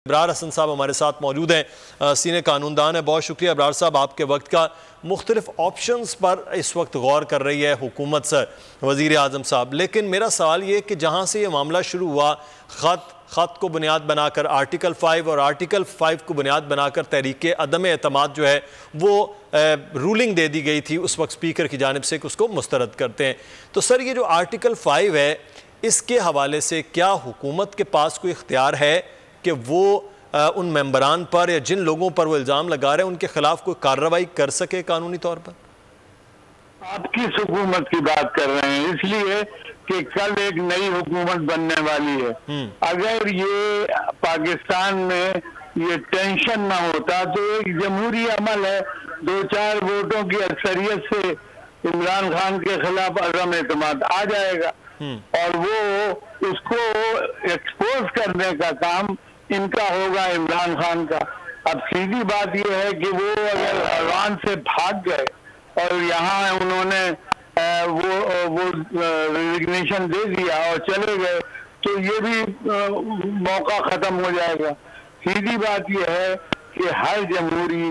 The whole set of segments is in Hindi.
अबरार हसन साहब हमारे साथ मौजूद हैं, सीनियर कानूनदान है। बहुत शुक्रिया अबरार साहब आपके वक्त का। मुख्तलिफ ऑप्शंस पर इस वक्त गौर कर रही है हुकूमत सर वज़ीर आज़म साहब, लेकिन मेरा सवाल ये कि जहाँ से ये मामला शुरू हुआ, ख़त को बुनियाद बनाकर आर्टिकल 5 और आर्टिकल 5 को बुनियाद बनाकर तहरीक अदम एतमाद जो है वो रूलिंग दे दी गई थी उस वक्त स्पीकर की जानिब से कि उसको मुस्तरद करते हैं। तो सर ये जो आर्टिकल 5 है इसके हवाले से क्या हुकूमत के पास कोई इख्तियार है कि वो उन मेंबरान पर या जिन लोगों पर वो इल्ज़ाम लगा रहे हैं उनके खिलाफ कोई कार्रवाई कर सके कानूनी तौर पर? आप किस हुकूमत की बात कर रहे हैं? इसलिए कि कल एक नई हुकूमत बनने वाली है। अगर ये पाकिस्तान में ये टेंशन ना होता तो एक जमहूरी अमल है, 2-4 वोटों की अक्सरियत से इमरान खान के खिलाफ अदम एतमाद आ जाएगा और वो उसको एक्सपोज करने का काम इनका होगा, इमरान खान का। अब सीधी बात यह है कि वो अगर अफगान से भाग गए और यहाँ उन्होंने वो रेजिग्नेशन दे दिया और चले गए तो ये भी मौका खत्म हो जाएगा। सीधी बात यह है कि हर जमहूरी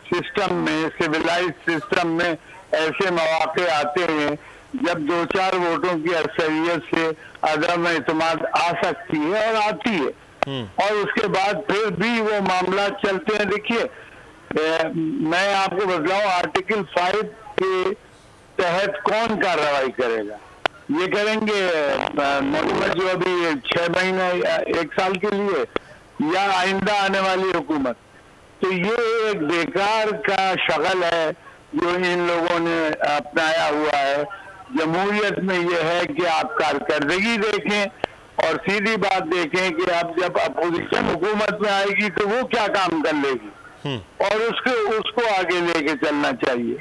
सिस्टम में, सिविलाइज सिस्टम में ऐसे मौके आते हैं जब 2-4 वोटों की अक्सरियत से अदम एतमाद आ सकती है और आती है और उसके बाद फिर भी वो मामला चलते हैं। देखिए मैं आपको बताऊं, आर्टिकल 5 के तहत कौन कार्रवाई करेगा? ये करेंगे हुकूमत जो अभी 6 महीने 1 साल के लिए या आइंदा आने वाली हुकूमत। तो ये एक बेकार का शगल है जो इन लोगों ने अपनाया हुआ है। जमहूरियत में यह है कि आप कारकर्दगी देखें और सीधी बात देखें कि अब जब अपोजिशन हुकूमत में आएगी तो वो क्या काम कर लेगी और उसको आगे लेके चलना चाहिए।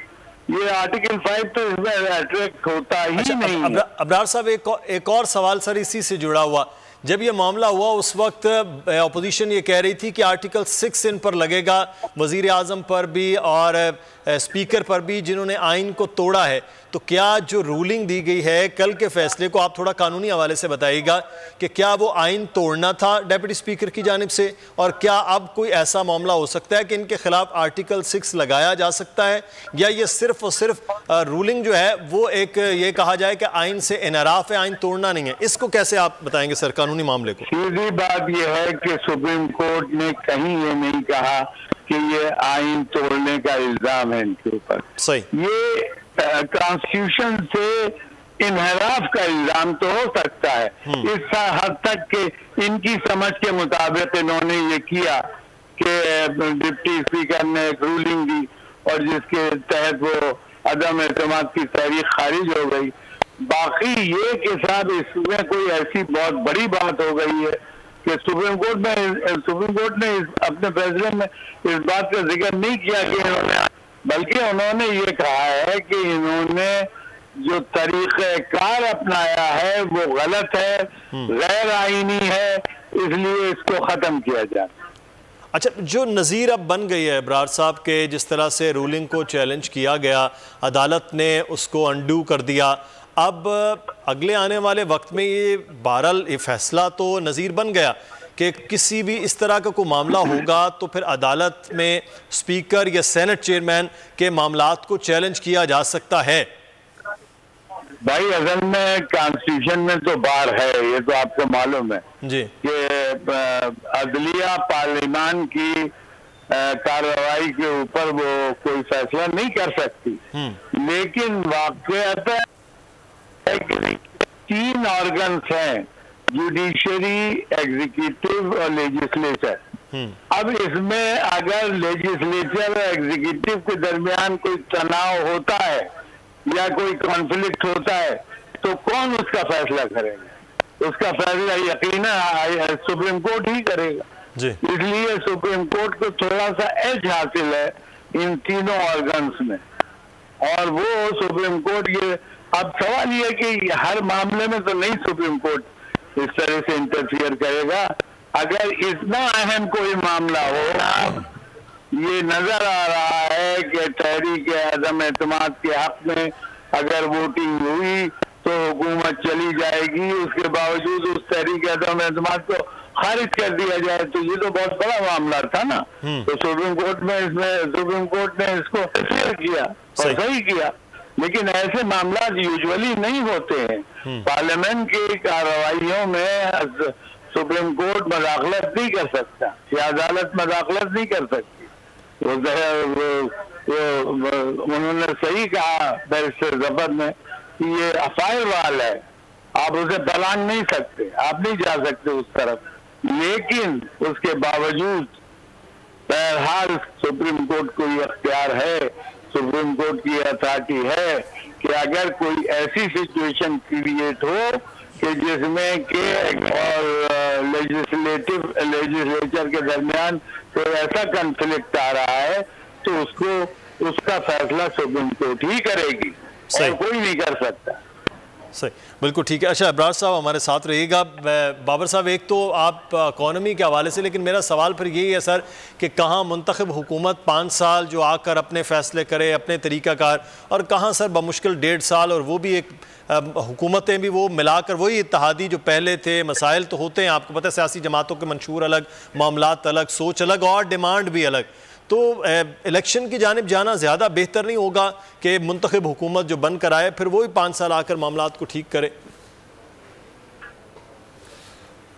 ये आर्टिकल 5 तो इसमें अट्रैक्ट होता ही नहीं है। अबरार साहब एक और सवाल सर इसी से जुड़ा हुआ, जब ये मामला हुआ उस वक्त अपोजिशन ये कह रही थी कि आर्टिकल 6 इन पर लगेगा, वजीर आज़म पर भी और स्पीकर पर भी जिन्होंने आइन को तोड़ा है। तो क्या जो रूलिंग दी गई है कल के फैसले को आप थोड़ा कानूनी हवाले से बताइएगा कि क्या वो आइन तोड़ना था डेप्यूटी स्पीकर की जानिब से, और क्या अब कोई ऐसा मामला हो सकता है कि इनके खिलाफ आर्टिकल 6 लगाया जा सकता है, या ये सिर्फ और सिर्फ रूलिंग जो है वो एक ये कहा जाए कि आइन से इनराफ है, आइन तोड़ना नहीं है? इसको कैसे आप बताएंगे सर कानूनी मामले को? सीधी बात यह है कि सुप्रीम कोर्ट ने कहीं ये नहीं कहा कि ये आइन तोड़ने का इल्जाम है इनके ऊपर। सही, ये कॉन्स्टिट्यूशन से इनहराफ का इल्जाम तो हो सकता है इस हद तक कि इनकी समझ के मुताबिक इन्होंने ये किया कि डिप्टी स्पीकर ने एक रूलिंग दी और जिसके तहत वो अदम एतमाद की तहरीक खारिज हो गई। बाकी ये कि साहब इसमें कोई ऐसी बहुत बड़ी बात हो गई है कि सुप्रीम कोर्ट ने अपने फैसले में इस बात का जिक्र नहीं किया कि इन्होंने, बल्कि उन्होंने ये कहा है कि इन्होंने जो तरीक़ेकार अपनाया है वो गलत है, गैर आईनी है, इसलिए इसको खत्म किया जाए। अच्छा, जो नज़ीर अब बन गई है अबरार साहब के, जिस तरह से रूलिंग को चैलेंज किया गया, अदालत ने उसको अंडू कर दिया, अब अगले आने वाले वक्त में ये बहरहाल ये फैसला तो नज़ीर बन गया कि किसी भी इस तरह का कोई मामला होगा तो फिर अदालत में स्पीकर या सेनेट चेयरमैन के मामलात को चैलेंज किया जा सकता है। भाई असल में कॉन्स्टिट्यूशन में तो बार है, ये तो आपको मालूम है जी कि अदलिया पार्लियामान की कार्रवाई के ऊपर वो कोई फैसला नहीं कर सकती। लेकिन वाकई है कि 3 ऑर्गन्स हैं, जुडिशरी, एग्जीक्यूटिव और लेजिस्लेचर। अब इसमें अगर लेजिस्लेचर और एग्जीक्यूटिव के दरमियान कोई तनाव होता है या कोई कॉन्फ्लिक्ट होता है तो कौन उसका फैसला करेगा? उसका फैसला यकीनन सुप्रीम कोर्ट ही करेगा जी। इसलिए सुप्रीम कोर्ट को थोड़ा सा एज हासिल है इन तीनों ऑर्गन्स में और वो सुप्रीम कोर्ट ये, अब सवाल ये कि हर मामले में तो नहीं सुप्रीम कोर्ट इस तरह से इंटरफियर करेगा। अगर इतना अहम कोई मामला हो, ये नजर आ रहा है कि तहरीक अदम एतमाद के हक में अगर वोटिंग हुई तो हुकूमत चली जाएगी, उसके बावजूद उस तहरीक अदम एतमाद को खारिज कर दिया जाए, तो ये तो बहुत बड़ा मामला था ना। तो सुप्रीम कोर्ट ने इसको क्लियर किया और सही किया। लेकिन ऐसे मामला यूजुअली नहीं होते हैं। पार्लियामेंट की कार्रवाइयों में सुप्रीम कोर्ट मदाखलत नहीं कर सकता या अदालत मदाखलत नहीं कर सकती। उन्होंने सही कहा बैरिस्टर जफर ने कि ये अफाइल वाल है, आप उसे दलान नहीं सकते, आप नहीं जा सकते उस तरफ। लेकिन उसके बावजूद बहरहाल सुप्रीम कोर्ट को ये अख्तियार है, सुप्रीम कोर्ट की अथॉरिटी है कि अगर कोई ऐसी सिचुएशन क्रिएट हो कि जिसमें के और लेजिस्लेचर के दरमियान कोई ऐसा कॉन्फ्लिक्ट आ रहा है, तो उसका फैसला सुप्रीम कोर्ट ही करेगी और कोई नहीं कर सकता। सही, बिल्कुल ठीक है। अच्छा अबरार साहब हमारे साथ रहिएगा। बाबर साहब, एक तो आप इकॉनमी के हवाले से, लेकिन मेरा सवाल फिर यही है सर कि कहाँ मुंतखब हुकूमत 5 साल जो आकर अपने फैसले करे, अपने तरीक़ाकार, और कहाँ सर बमुश्किल 1.5 साल, और वो भी एक हुकूमतें भी वो मिलाकर वही इत्तेहादी जो पहले थे। मसाइल तो होते हैं, आपको पता है, सियासी जमातों के मंशूर अलग, मामलात अलग, सोच अलग और डिमांड भी अलग। तो इलेक्शन की जानिब जाना ज़्यादा बेहतर नहीं होगा कि मुंतखब हुकूमत जो बन कर आए फिर वही 5 साल आकर मामलात को ठीक करे?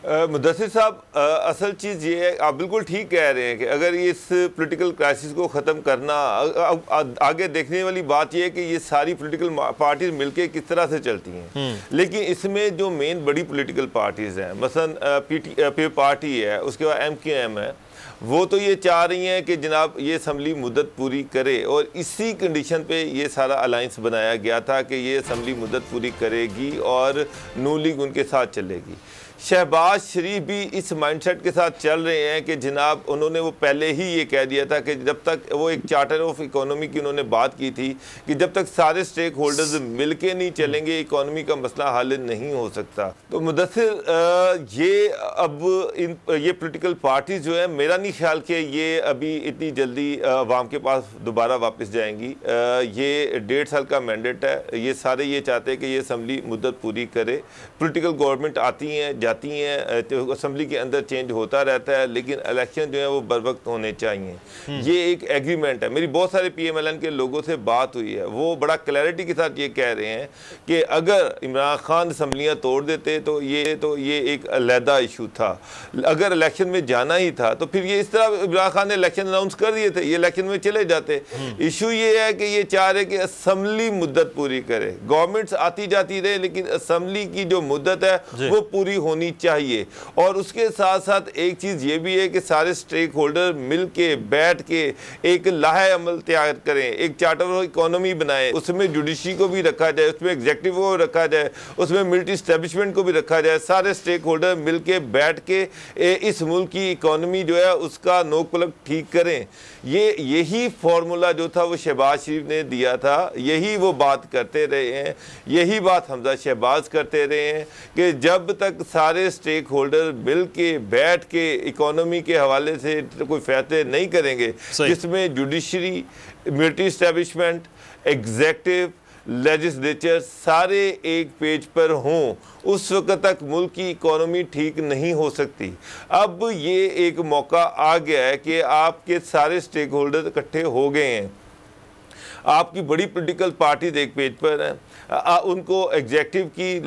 मुदस्सिर साहब, असल चीज़ ये है, आप बिल्कुल ठीक कह रहे हैं कि अगर इस पॉलिटिकल क्राइसिस को ख़त्म करना, आगे देखने वाली बात यह है कि ये सारी पॉलिटिकल पार्टीज मिलके किस तरह से चलती हैं। लेकिन इसमें जो मेन बड़ी पॉलिटिकल पार्टीज़ हैं, मसलन पीपल्स पार्टी है, उसके बाद MKM है, वो तो ये चाह रही हैं कि जनाब ये असम्बली मुद्दत पूरी करे, और इसी कंडीशन पे ये सारा अलाइंस बनाया गया था कि ये असम्बली मुद्दत पूरी करेगी और नून लीग उनके साथ चलेगी। शहबाज शरीफ भी इस माइंडसेट के साथ चल रहे हैं कि जनाब उन्होंने वो पहले ही ये कह दिया था कि जब तक वो एक चार्टर ऑफ इकोनॉमी की उन्होंने बात की थी कि जब तक सारे स्टेक होल्डर्स मिलके नहीं चलेंगे इकोनॉमी का मसला हल नहीं हो सकता। तो मुदस्सिर, ये अब ये पॉलिटिकल पार्टीज जो है, मेरा नहीं ख्याल कि ये अभी इतनी जल्दी अवाम के पास दोबारा वापस जाएंगी। ये 1.5 साल का मैंडेट है, ये सारे ये चाहते हैं कि ये असम्बली मुद्दत पूरी करे। पॉलिटिकल गवर्नमेंट आती हैं जाती हैं, तो असम्बली के अंदर चेंज होता रहता है, लेकिन इलेक्शन जो है वो बर वक्त होने चाहिए। ये एक एग्रीमेंट है। मेरी बहुत सारे PMLN के लोगों से बात हुई है, वो बड़ा क्लैरिटी के साथ ये कह रहे हैं कि अगर इमरान खान असम्बलियाँ तोड़ देते तो ये एक अलहदा इशू था। अगर इलेक्शन में जाना ही था तो फिर ये इस तरह इमरान खान ने इलेक्शन अनाउंस कर दिए थे, ये इलेक्शन में चले जाते। इशू ये है कि ये चाह रहे कि असम्बली मुद्दत पूरी करे। गवर्नमेंट्स आती जाती रहे, लेकिन असम्बली की जो मुद्दत है वो पूरी होनी चाहिए। और उसके साथ साथ एक चीज ये भी है कि सारे स्टेक होल्डर मिल के बैठ के एक लाहे अमल तैयार करें, एक चार्टर ऑफ इकोनॉमी बनाएं, उसमें जुडिशरी को भी रखा जाए, उसमें एग्जीक्यूटिव को रखा जाए, उसमें मिलिट्री एस्टेब्लिशमेंट को भी रखा जाए। सारे स्टेक होल्डर मिल के बैठ के इस मुल्क की इकोनॉमी जो है उसका नोक पलक ठीक करें। यही फार्मूला जो था वो शहबाज शरीफ ने दिया था, यही वो बात करते रहे हैं, यही बात हमजा शहबाज करते रहे हैं कि जब तक सारे स्टेक होल्डर मिल के बैठ के इकोनॉमी के हवाले से कोई फैसले नहीं करेंगे जिसमें judiciary, military establishment, executive, legislature सारे एक पेज पर हों, उस वक्त तक मुल्क की इकोनॉमी ठीक नहीं हो सकती। अब ये एक मौका आ गया है कि आपके सारे स्टेक होल्डर इकट्ठे हो गए हैं, आपकी बड़ी पॉलिटिकल पार्टीज एक पेज पर हैं, उनको एग्जीक्यूटिव की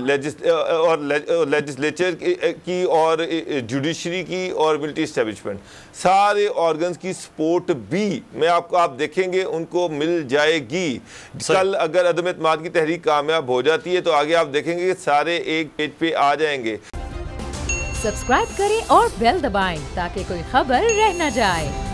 और लेजिस्लेचर की और जुडिशरी की और मिलिट्री एस्टेब्लिशमेंट सारे ऑर्गन्स की सपोर्ट भी आप देखेंगे उनको मिल जाएगी। कल अगर अदम एतमाद की तहरीक कामयाब हो जाती है तो आगे आप देखेंगे कि सारे एक पेज पे आ जाएंगे। सब्सक्राइब करें और बेल दबाएं ताकि कोई खबर रह न जाए।